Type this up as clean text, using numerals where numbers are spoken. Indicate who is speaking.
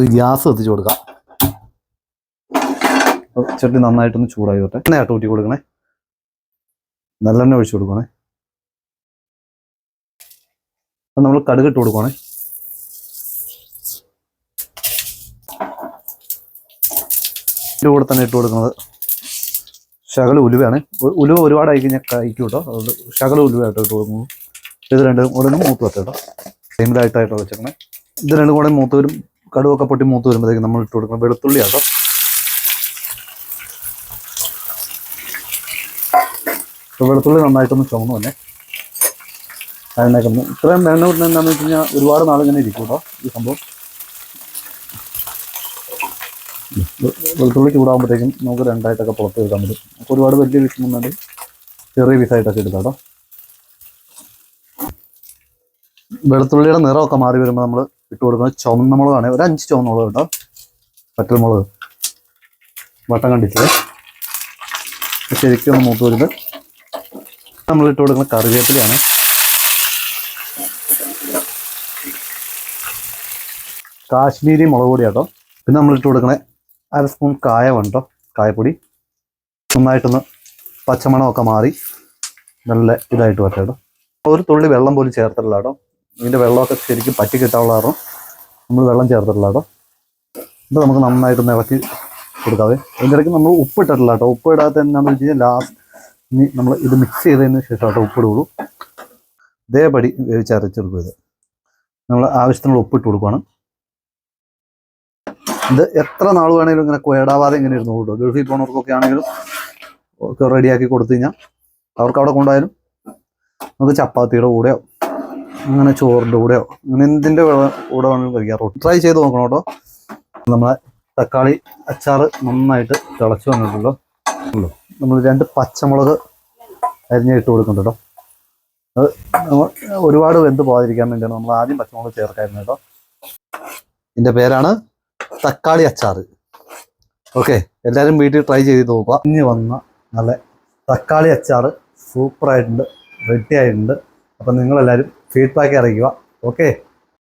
Speaker 1: നമുക്ക് ഗ്യാസ് എത്തിച്ചു കൊടുക്കാം. ചട്ടി നന്നായിട്ടൊന്ന് ചൂടായി വരട്ടെ. എണ്ണയായിട്ട് ഊറ്റി കൊടുക്കണേ. നല്ലെണ്ണ ഒഴിച്ചു കൊടുക്കണേ. അപ്പം നമ്മൾ കടുക് ഇട്ട് കൊടുക്കണേ. ഇതിൻ്റെ കൂടെ തന്നെ ഇട്ട് കൊടുക്കുന്നത് ശകല ഉലുവയാണ്. ഉലുവ ഒരുപാട് കഴിഞ്ഞാൽ കഴിക്കും കേട്ടോ. അതുകൊണ്ട് ശകല ഉലുവയായിട്ട് ഇട്ട് കൊടുക്കുന്നു. ഇത് രണ്ടും കൂടെ ഒന്ന് മൂത്ത് വരട്ടെ കേട്ടോ. സെയിമിലായിട്ടായിട്ട് വെച്ചേക്കണേ. ഇത് രണ്ടും കൂടെ മൂത്ത് വരും. കടുവൊക്കെ പൊട്ടി മൂത്ത് വരുമ്പോഴത്തേക്കും നമ്മൾ ഇട്ട് കൊടുക്കണം വെളുത്തുള്ളി ആട്ടോ. വെളുത്തുള്ളി നന്നായിട്ടൊന്ന് ചുമന്നു തന്നെ അതിനേക്കൊന്ന് ഇത്രയും എണ്ണ വിടുന്നത് എന്താണെന്ന് വെച്ച് കഴിഞ്ഞാൽ ഒരുപാട് നാളിങ്ങനെ ഇരിക്കും കേട്ടോ ഈ സംഭവം. വെളുത്തുള്ളി ചൂടാകുമ്പോഴത്തേക്കും നമുക്ക് രണ്ടായിട്ടൊക്കെ പുറത്ത് എടുക്കാൻ പറ്റും. നമുക്ക് ഒരുപാട് വലിയ പീസൊന്നും വേണ്ടി ചെറിയ പീസായിട്ടൊക്കെ എടുക്കാം കേട്ടോ. വെളുത്തുള്ളിയുടെ നിറമൊക്കെ മാറി വരുമ്പോൾ നമ്മൾ ഇട്ട് കൊടുക്കുന്നത് ചുവന്ന മുളകാണ്. ഒരു 5 ചുവന്ന മുളക് കേട്ടോ. പറ്റൽമുളക് വട്ടം കണ്ടിട്ട് ശരിക്കും ഒന്ന് മൂത്ത് വരുന്നത് നമ്മൾ ഇട്ട് കൊടുക്കുന്ന കറിവേപ്പിലയാണ്. കാശ്മീരി മുളക് പൊടി കേട്ടോ. പിന്നെ നമ്മൾ ഇട്ട് കൊടുക്കണേ 1/2 സ്പൂൺ കായമാണ് കേട്ടോ. കായപ്പൊടി നന്നായിട്ടൊന്ന് പച്ചമണമൊക്കെ മാറി നല്ല ഇതായിട്ട് വരട്ടെ കേട്ടോ. ഒരു തുള്ളി വെള്ളം പോലും ചേർത്തിട്ടില്ല കേട്ടോ. ഇതിൻ്റെ വെള്ളമൊക്കെ ശരിക്കും പറ്റി കിട്ടാനുള്ള കാരണം നമ്മൾ വെള്ളം ചേർത്തിട്ടില്ല കേട്ടോ. ഇത് നമുക്ക് നന്നായിട്ടൊന്ന് ഇളക്കി കൊടുക്കാവേ. അതിൻ്റെ ഇടയ്ക്ക് നമ്മൾ ഉപ്പ് ഇട്ടിട്ടില്ല കേട്ടോ. ഉപ്പ് ഇടാത്ത എന്താണെന്ന് വെച്ച് കഴിഞ്ഞാൽ ലാസ്റ്റ് ഇനി നമ്മൾ ഇത് മിക്സ് ചെയ്തതിന് ശേഷം കേട്ടോ ഉപ്പിടുള്ളൂ. ഇതേപടി വേവിച്ചരച്ചെടുക്കും. ഇത് നമ്മൾ ആവശ്യത്തിനുള്ള ഉപ്പിട്ട് കൊടുക്കുകയാണ്. ഇത് എത്ര നാൾ വേണമെങ്കിലും ഇങ്ങനെ കേടാവാതെ ഇങ്ങനെ ഇരുന്നു കേട്ടോ. ഗൾഫിൽ പോകുന്നവർക്കൊക്കെ ആണെങ്കിലും ഒക്കെ റെഡിയാക്കി കൊടുത്തു കഴിഞ്ഞാൽ അവർക്ക് അവിടെ കൊണ്ടുപോയാലും നമുക്ക് ചപ്പാത്തിയുടെ കൂടെയോ അങ്ങനെ ചോറിൻ്റെ കൂടെയോ അങ്ങനെ എന്തിൻ്റെ കൂടെ വേണമെങ്കിലും കഴിക്കാറുള്ളൂ. ട്രൈ ചെയ്ത് നോക്കണം കേട്ടോ. നമ്മളെ തക്കാളി അച്ചാർ നന്നായിട്ട് തിളച്ച് വന്നിട്ടുള്ളൂ. നമ്മൾ 2 പച്ചമുളക് അരിഞ്ഞിട്ട് കൊടുക്കുന്നുണ്ട് കേട്ടോ. അത് ഒരുപാട് വെന്ത് പോകാതിരിക്കാൻ വേണ്ടിയാണ് നമ്മൾ ആദ്യം പച്ചമുളക് ചേർക്കായിരുന്നു കേട്ടോ. ഇതിൻ്റെ പേരാണ് തക്കാളി അച്ചാർ. ഓക്കെ, എല്ലാവരും വീട്ടിൽ ട്രൈ ചെയ്ത് നോക്കുക. ഇനി വന്ന നല്ല തക്കാളി അച്ചാർ സൂപ്പറായിട്ടുണ്ട്, റെഡി ആയിട്ടുണ്ട്. അപ്പം നിങ്ങളെല്ലാവരും ഫീഡ്ബാക്ക് അറിയിക്കുക. ഓക്കെ.